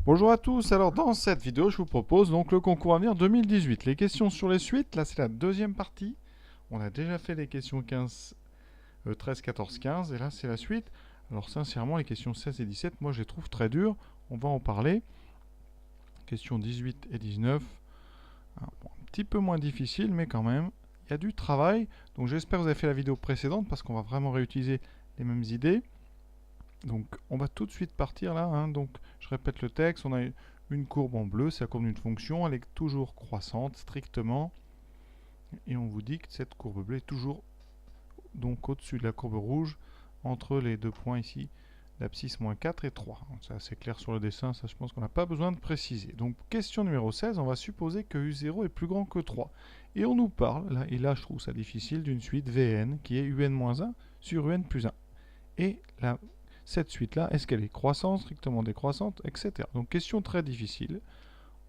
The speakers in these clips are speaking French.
Bonjour à tous, alors dans cette vidéo je vous propose donc le concours Avenir 2018. Les questions sur les suites, là c'est la deuxième partie. On a déjà fait les questions 15, 13, 14, 15 et là c'est la suite. Alors sincèrement les questions 16 et 17, moi je les trouve très dures, on va en parler. Questions 18 et 19, un petit peu moins difficile mais quand même, il y a du travail. Donc j'espère que vous avez fait la vidéo précédente parce qu'on va vraiment réutiliser les mêmes idées. Donc on va tout de suite partir là, hein. Donc je répète le texte, on a une courbe en bleu, c'est la courbe d'une fonction, elle est toujours croissante strictement, et on vous dit que cette courbe bleue est toujours donc au-dessus de la courbe rouge, entre les deux points ici, l'abscisse moins 4 et 3. C'est assez clair sur le dessin, ça je pense qu'on n'a pas besoin de préciser. Donc question numéro 16, on va supposer que U0 est plus grand que 3. Et on nous parle, là, et là je trouve ça difficile, d'une suite Vn qui est Un-1 sur Un plus 1. Et cette suite-là, est-ce qu'elle est croissante, strictement décroissante, etc. Donc question très difficile,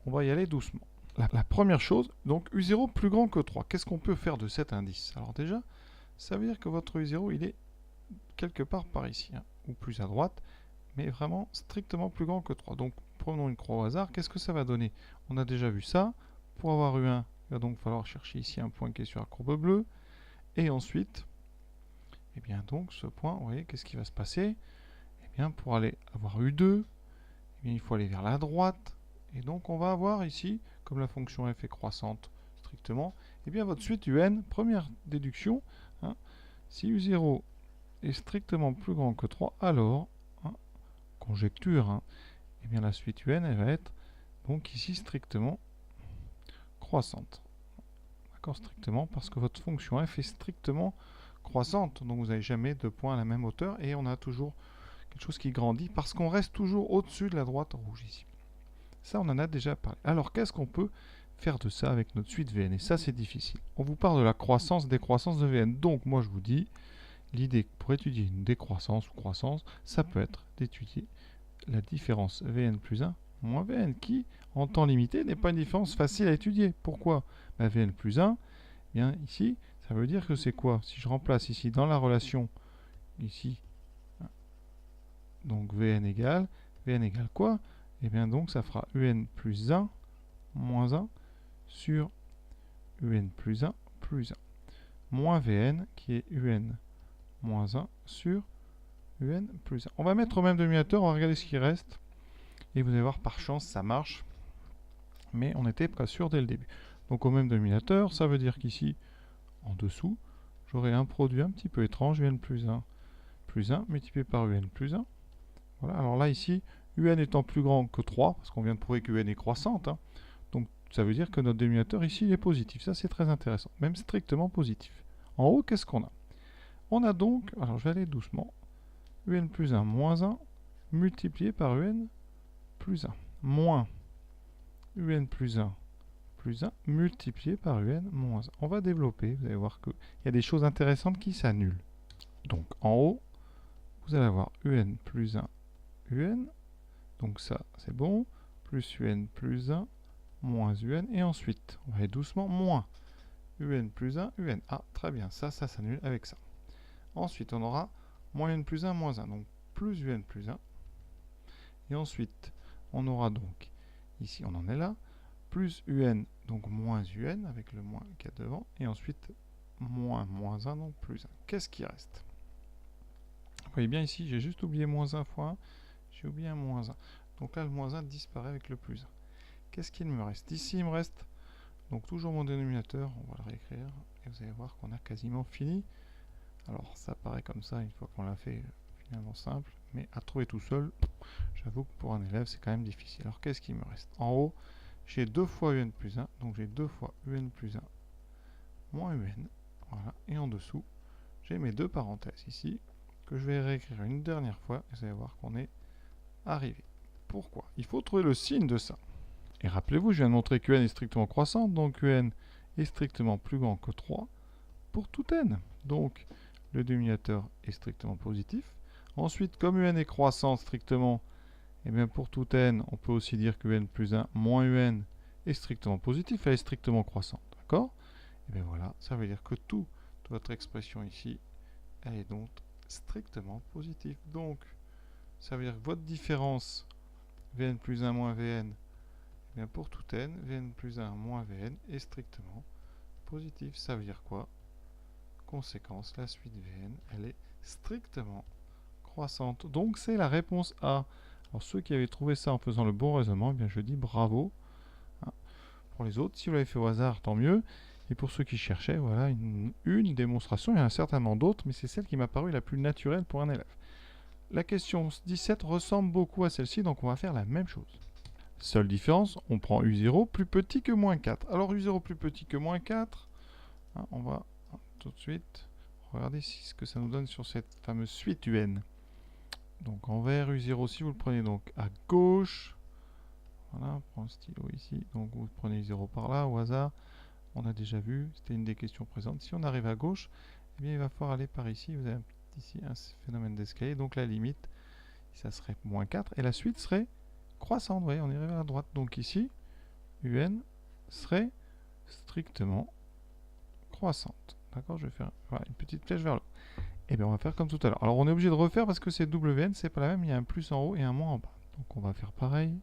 on va y aller doucement. La première chose, donc U0 plus grand que 3. Qu'est-ce qu'on peut faire de cet indice? Alors déjà, ça veut dire que votre U0, il est quelque part par ici, hein, ou plus à droite, mais vraiment strictement plus grand que 3. Donc prenons une croix au hasard, qu'est-ce que ça va donner? On a déjà vu ça. Pour avoir U1, il va donc falloir chercher ici un point qui est sur la courbe bleue. Et ensuite, et bien donc ce point, vous voyez, qu'est-ce qui va se passer? Eh bien, pour aller avoir U2, eh bien, il faut aller vers la droite. Et donc, on va avoir ici, comme la fonction f est croissante strictement, eh bien, votre suite UN, première déduction, hein, si U0 est strictement plus grand que 3, alors, hein, conjecture, hein, eh bien, la suite UN, elle va être donc ici strictement croissante. D'accord, strictement, parce que votre fonction f est strictement croissante. Donc, vous n'avez jamais deux points à la même hauteur et on a toujours quelque chose qui grandit parce qu'on reste toujours au-dessus de la droite rouge ici. Ça, on en a déjà parlé. Alors, qu'est-ce qu'on peut faire de ça avec notre suite Vn? Et ça, c'est difficile. On vous parle de la croissance, décroissance de Vn. Donc, moi, je vous dis, l'idée pour étudier une décroissance ou croissance, ça peut être d'étudier la différence Vn plus 1 moins Vn, qui, en temps limité, n'est pas une différence facile à étudier. Pourquoi? Vn plus 1, bien ici, ça veut dire que c'est quoi? Si je remplace ici dans la relation, ici, donc Vn égale quoi? Et bien donc ça fera Un plus 1 moins 1 sur Un plus 1 moins Vn qui est Un moins 1 sur Un plus 1. On va mettre au même dénominateur, on va regarder ce qui reste. Et vous allez voir, par chance, ça marche. Mais on n'était pas sûr dès le début. Donc au même dénominateur, ça veut dire qu'ici, en dessous, j'aurai un produit un petit peu étrange, Un plus 1 multiplié par Un plus 1. Voilà, alors là, ici, Un étant plus grand que 3, parce qu'on vient de prouver que Un est croissante, hein, donc ça veut dire que notre dénominateur ici, il est positif. Ça, c'est très intéressant, même strictement positif. En haut, qu'est-ce qu'on a? On a donc, alors je vais aller doucement, Un plus 1 moins 1 multiplié par Un plus 1 moins Un plus 1 multiplié par Un moins 1. On va développer, vous allez voir qu'il y a des choses intéressantes qui s'annulent. Donc en haut, vous allez avoir Un plus 1 Un, donc ça c'est bon, plus Un plus 1 moins Un, et ensuite, on va aller doucement, moins Un plus 1 Un. Ah, très bien, ça s'annule avec ça. Ensuite, on aura moins Un plus 1 moins 1, donc plus Un plus 1. Et ensuite, on aura donc, ici on en est là, plus Un, donc moins Un, avec le moins qu'il y a devant, et ensuite, moins 1, donc plus 1. Qu'est-ce qui reste? Vous voyez bien ici, j'ai juste oublié moins 1 fois 1, j'ai oublié un moins 1. Donc là, le moins 1 disparaît avec le plus 1. Qu'est-ce qu'il me reste? Ici, il me reste donc toujours mon dénominateur, on va le réécrire, et vous allez voir qu'on a quasiment fini. Alors ça paraît comme ça une fois qu'on l'a fait finalement simple, mais à trouver tout seul, j'avoue que pour un élève c'est quand même difficile. Alors qu'est-ce qu'il me reste? En haut, j'ai 2 fois Un plus 1, donc j'ai 2 fois Un plus 1 moins Un, voilà, et en dessous, j'ai mes deux parenthèses ici, que je vais réécrire une dernière fois, et vous allez voir qu'on est arrivé. Pourquoi? Il faut trouver le signe de ça. Et rappelez-vous, je viens de montrer que n est strictement croissante, donc n est strictement plus grand que 3 pour tout n. Donc, le dénominateur est strictement positif. Ensuite, comme un est croissant strictement, et bien pour tout n, on peut aussi dire que n plus 1 moins un est strictement positif, elle est strictement croissante. D'accord? Et bien voilà, ça veut dire que toute votre expression ici, elle est donc strictement positive. Donc, ça veut dire que votre différence Vn plus 1 moins Vn, eh bien pour tout n, Vn plus 1 moins Vn est strictement positif. Ça veut dire quoi? Conséquence, la suite Vn, elle est strictement croissante. Donc c'est la réponse A. Alors ceux qui avaient trouvé ça en faisant le bon raisonnement, eh bien je dis bravo. Pour les autres, si vous l'avez fait au hasard, tant mieux. Et pour ceux qui cherchaient, voilà une démonstration. Il y en a certainement d'autres, mais c'est celle qui m'a paru la plus naturelle pour un élève. La question 17 ressemble beaucoup à celle-ci, donc on va faire la même chose. Seule différence, on prend U0 plus petit que moins 4. Alors U0 plus petit que moins 4, on va tout de suite regarder ce que ça nous donne sur cette fameuse suite UN. Donc en vert, U0, si vous le prenez donc à gauche, voilà, on prend un stylo ici, donc vous prenez U0 par là, au hasard, on a déjà vu, c'était une des questions présentes. Si on arrive à gauche, eh bien il va falloir aller par ici, vous avez ici un phénomène d'escalier, donc la limite, ça serait moins 4, et la suite serait croissante, vous voyez, on irait vers la droite. Donc ici, UN serait strictement croissante. D'accord, je vais faire voilà, une petite flèche vers le haut. Et bien on va faire comme tout à l'heure. Alors on est obligé de refaire parce que c'est WN, c'est pas la même, il y a un plus en haut et un moins en bas. Donc on va faire pareil.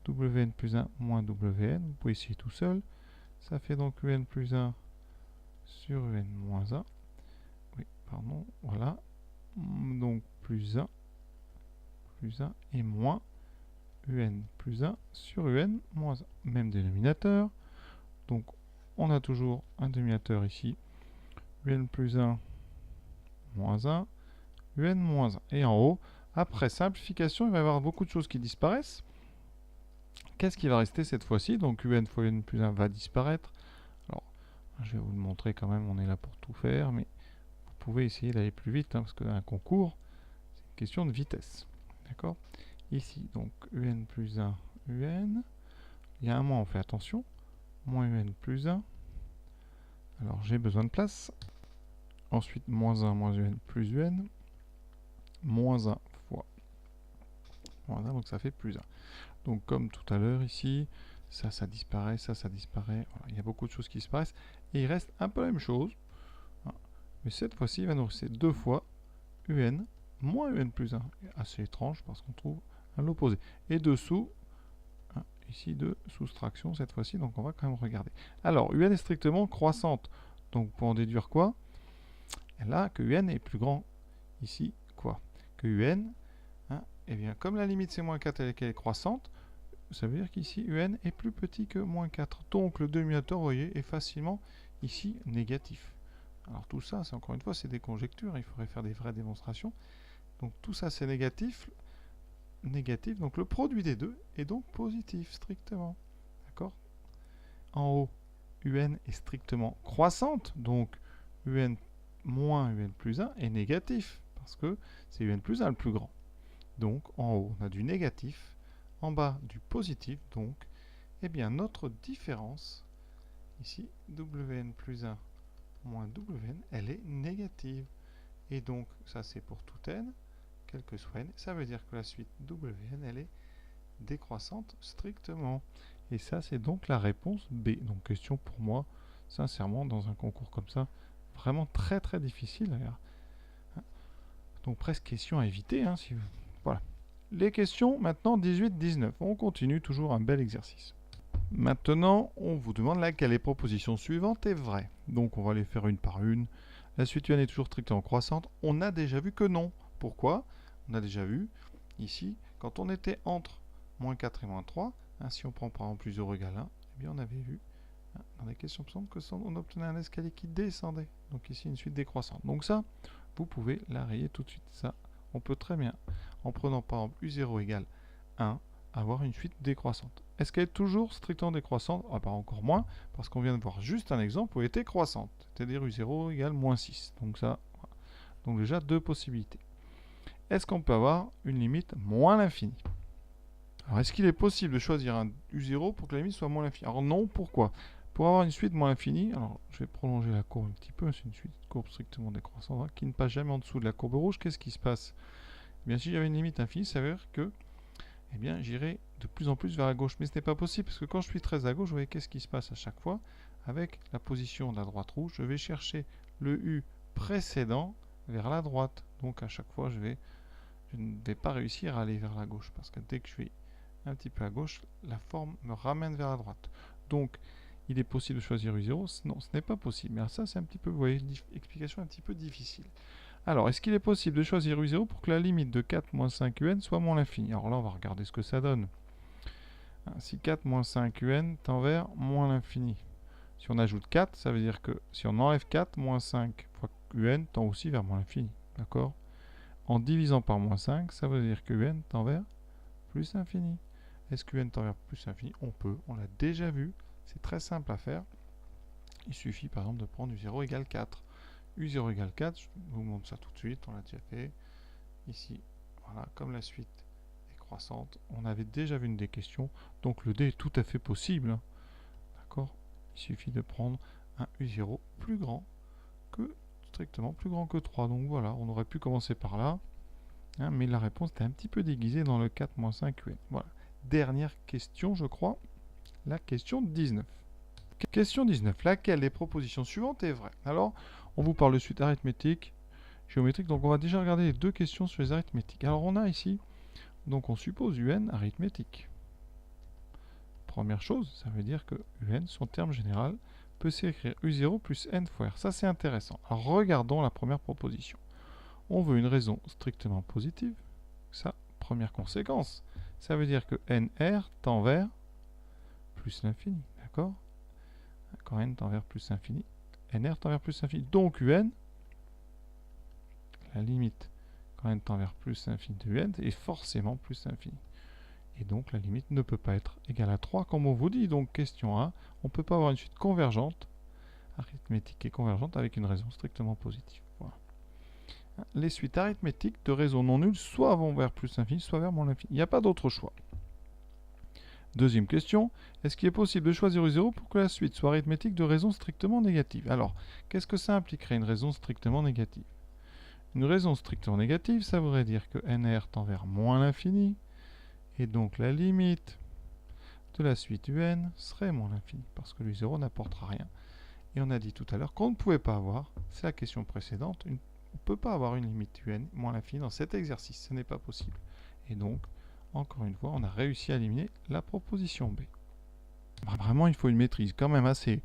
WN plus 1 moins WN, vous pouvez essayer tout seul. Ça fait donc UN plus 1 sur UN moins 1. Oui, pardon, voilà. Donc plus 1 et moins UN plus 1 sur UN moins 1. Même dénominateur. Donc on a toujours un dénominateur ici. UN plus 1 moins 1, UN moins 1. Et en haut, après simplification, il va y avoir beaucoup de choses qui disparaissent. Qu'est-ce qui va rester cette fois-ci? Donc UN fois UN plus 1 va disparaître. Alors, je vais vous le montrer quand même, on est là pour tout faire, mais vous pouvez essayer d'aller plus vite, parce qu'un concours, c'est une question de vitesse. D'accord? Ici, donc UN plus 1, UN. Il y a un moins, on fait attention. Moins UN plus 1. Alors, j'ai besoin de place. Ensuite, moins 1, moins UN plus UN. Moins 1 fois moins 1, donc ça fait plus 1. Donc comme tout à l'heure ici, ça disparaît, ça disparaît. Voilà, il y a beaucoup de choses qui disparaissent. Et il reste un peu la même chose. Mais cette fois-ci, il va nous rester deux fois UN moins UN plus 1. Assez étrange parce qu'on trouve à l'opposé. Et dessous, ici de soustraction cette fois-ci, donc on va quand même regarder. Alors, UN est strictement croissante. Donc pour en déduire quoi? Là, que UN est plus grand ici, quoi? Que UN, et bien comme la limite c'est moins 4 et qu'elle est croissante, ça veut dire qu'ici UN est plus petit que moins 4. Donc le dénominateur, vous voyez, est facilement ici négatif. Alors tout ça, c'est encore une fois, c'est des conjectures, il faudrait faire des vraies démonstrations. Donc tout ça c'est négatif, donc le produit des deux est donc positif, strictement. D'accord? En haut, UN est strictement croissante, donc UN moins UN plus 1 est négatif, parce que c'est UN plus 1 le plus grand. Donc en haut, on a du négatif, en bas du positif, donc, eh bien notre différence, ici, WN plus 1 moins WN, elle est négative. Et donc, ça c'est pour tout n, quel que soit n, ça veut dire que la suite WN, elle est décroissante strictement. Et ça, c'est donc la réponse B. Donc question pour moi, sincèrement, dans un concours comme ça, vraiment très très difficile. Donc presque question à éviter, si vous... Voilà. Les questions, maintenant 18-19. On continue, toujours un bel exercice. Maintenant, on vous demande laquelle des propositions suivantes est vraie. Donc on va les faire une par une. La suite UN est toujours strictement croissante. On a déjà vu que non. Pourquoi? On a déjà vu, ici, quand on était entre moins 4 et moins 3, si on prend par exemple plus 0 égale 1, eh bien on avait vu, dans les questions précédentes, que on obtenait un escalier qui descendait. Donc ici, une suite décroissante. Donc ça, vous pouvez la rayer tout de suite. Ça, on peut très bien, en prenant par exemple U0 égale 1, avoir une suite décroissante. Est-ce qu'elle est toujours strictement décroissante? Ah bah encore moins, parce qu'on vient de voir juste un exemple où elle était croissante, c'est-à-dire U0 égale moins 6. Donc ça, voilà. Donc déjà deux possibilités. Est-ce qu'on peut avoir une limite moins l'infini? Alors est-ce qu'il est possible de choisir un U0 pour que la limite soit moins l'infini? Alors non, pourquoi? Pour avoir une suite moins l'infini, alors je vais prolonger la courbe un petit peu, c'est une suite courbe strictement décroissante, qui ne passe jamais en dessous de la courbe rouge. Qu'est-ce qui se passe? Eh bien si j'avais une limite infinie, ça veut dire que eh bien j'irai de plus en plus vers la gauche. Mais ce n'est pas possible, parce que quand je suis très à gauche, vous voyez qu'est-ce qui se passe à chaque fois? Avec la position de la droite rouge, je vais chercher le U précédent vers la droite. Donc à chaque fois, je ne vais pas réussir à aller vers la gauche, parce que dès que je vais un petit peu à gauche, la forme me ramène vers la droite. Donc, il est possible de choisir U0. Non, ce n'est pas possible. Mais ça, c'est un petit peu, vous voyez, explication un petit peu difficile. Alors, est-ce qu'il est possible de choisir U0 pour que la limite de 4 moins 5 UN soit moins l'infini? Alors là, on va regarder ce que ça donne. Si 4 moins 5 UN tend vers moins l'infini. Si on ajoute 4, ça veut dire que si on enlève 4, moins 5 fois UN tend aussi vers moins l'infini. D'accord? En divisant par moins 5, ça veut dire que UN tend vers plus infini. Est-ce que UN tend vers plus infini? On peut, on l'a déjà vu. C'est très simple à faire. Il suffit par exemple de prendre U0 égale 4. U0 égale 4, je vous montre ça tout de suite, on l'a déjà fait. Ici, voilà, comme la suite est croissante, on avait déjà vu une des questions, donc le D est tout à fait possible. D'accord? Il suffit de prendre un U0 plus grand que, strictement plus grand que 3. Donc voilà, on aurait pu commencer par là, hein, mais la réponse était un petit peu déguisée dans le 4 moins 5 UN. Voilà. Dernière question, je crois, la question 19. Question 19. Laquelle des propositions suivantes est vraie? Alors, on vous parle de suite arithmétique, géométrique, donc on va déjà regarder les deux questions sur les arithmétiques. Alors on a ici, donc on suppose UN arithmétique. Première chose, ça veut dire que UN, son terme général, peut s'écrire U0 plus N fois R. Ça c'est intéressant. Alors regardons la première proposition. On veut une raison strictement positive. Ça, première conséquence. Ça veut dire que NR tend vers plus l'infini. D'accord? Quand N tend vers plus infini, NR tend vers plus infini. Donc UN, la limite quand N tend vers plus infini de UN est forcément plus infini. Et donc la limite ne peut pas être égale à 3 comme on vous dit. Donc question 1, on ne peut pas avoir une suite convergente, arithmétique et convergente avec une raison strictement positive. Voilà. Les suites arithmétiques de raisons non nulles soit vont vers plus infini, soit vers moins l'infini. Il n'y a pas d'autre choix. Deuxième question, est-ce qu'il est possible de choisir U0 pour que la suite soit arithmétique de raisons strictement négatives? Alors, qu'est-ce que ça impliquerait une raison strictement négative? Une raison strictement négative, ça voudrait dire que NR tend vers moins l'infini, et donc la limite de la suite UN serait moins l'infini, parce que l'U0 n'apportera rien. Et on a dit tout à l'heure qu'on ne pouvait pas avoir, c'est la question précédente, on ne peut pas avoir une limite UN moins l'infini dans cet exercice, ce n'est pas possible. Et donc, encore une fois, on a réussi à éliminer la proposition B. Vraiment, il faut une maîtrise quand même assez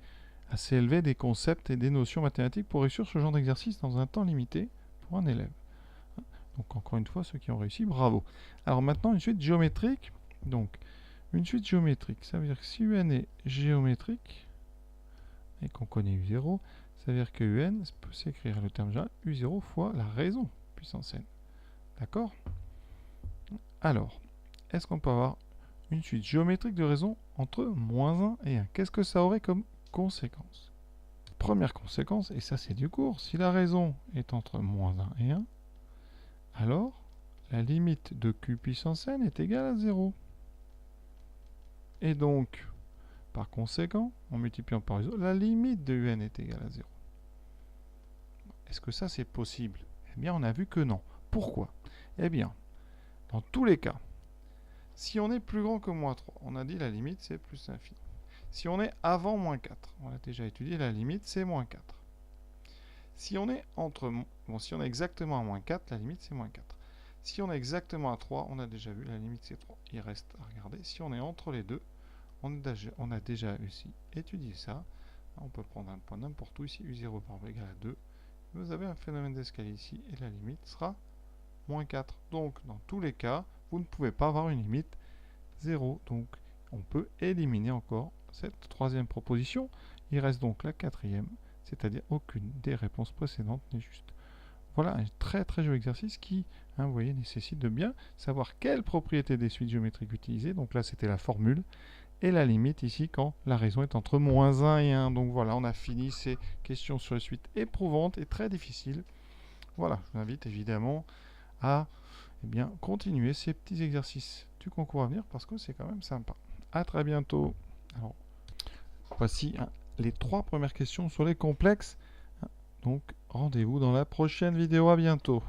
élevée des concepts et des notions mathématiques pour réussir ce genre d'exercice dans un temps limité pour un élève. Donc encore une fois, ceux qui ont réussi, bravo. Alors maintenant, une suite géométrique. Donc, une suite géométrique, ça veut dire que si UN est géométrique, et qu'on connaît U0, ça veut dire que UN peut s'écrire le terme général U0 fois la raison puissance N. D'accord? Alors, est-ce qu'on peut avoir une suite géométrique de raisons entre moins 1 et 1? Qu'est-ce que ça aurait comme conséquence? Première conséquence, et ça c'est du cours, si la raison est entre moins 1 et 1, alors la limite de Q puissance N est égale à 0. Et donc, par conséquent, en multipliant par U0, la limite de UN est égale à 0. Est-ce que ça c'est possible? Eh bien, on a vu que non. Pourquoi? Eh bien, dans tous les cas, si on est plus grand que moins 3, on a dit la limite c'est plus infini. Si on est avant moins 4, on a déjà étudié, la limite c'est moins 4. Si on est si on est exactement à moins 4, la limite c'est moins 4. Si on est exactement à 3, on a déjà vu, la limite c'est 3. Il reste à regarder. Si on est entre les deux, on a déjà aussi étudié ça. On peut prendre un point n'importe où ici, U0 par V égale à 2. Vous avez un phénomène d'escalier ici, et la limite sera moins 4. Donc, dans tous les cas, vous ne pouvez pas avoir une limite 0. Donc, on peut éliminer encore cette troisième proposition. Il reste donc la quatrième, c'est-à-dire aucune des réponses précédentes n'est juste. Voilà un très très joli exercice qui, vous voyez, nécessite de bien savoir quelle propriété des suites géométriques utiliser. Donc là, c'était la formule. Et la limite ici quand la raison est entre moins 1 et 1. Donc voilà, on a fini ces questions sur les suites éprouvantes et très difficiles. Voilà, je vous invite évidemment à continuer ces petits exercices du concours à venir parce que c'est quand même sympa. À très bientôt. Alors, voici les 3 premières questions sur les complexes. Donc, rendez-vous dans la prochaine vidéo. À bientôt.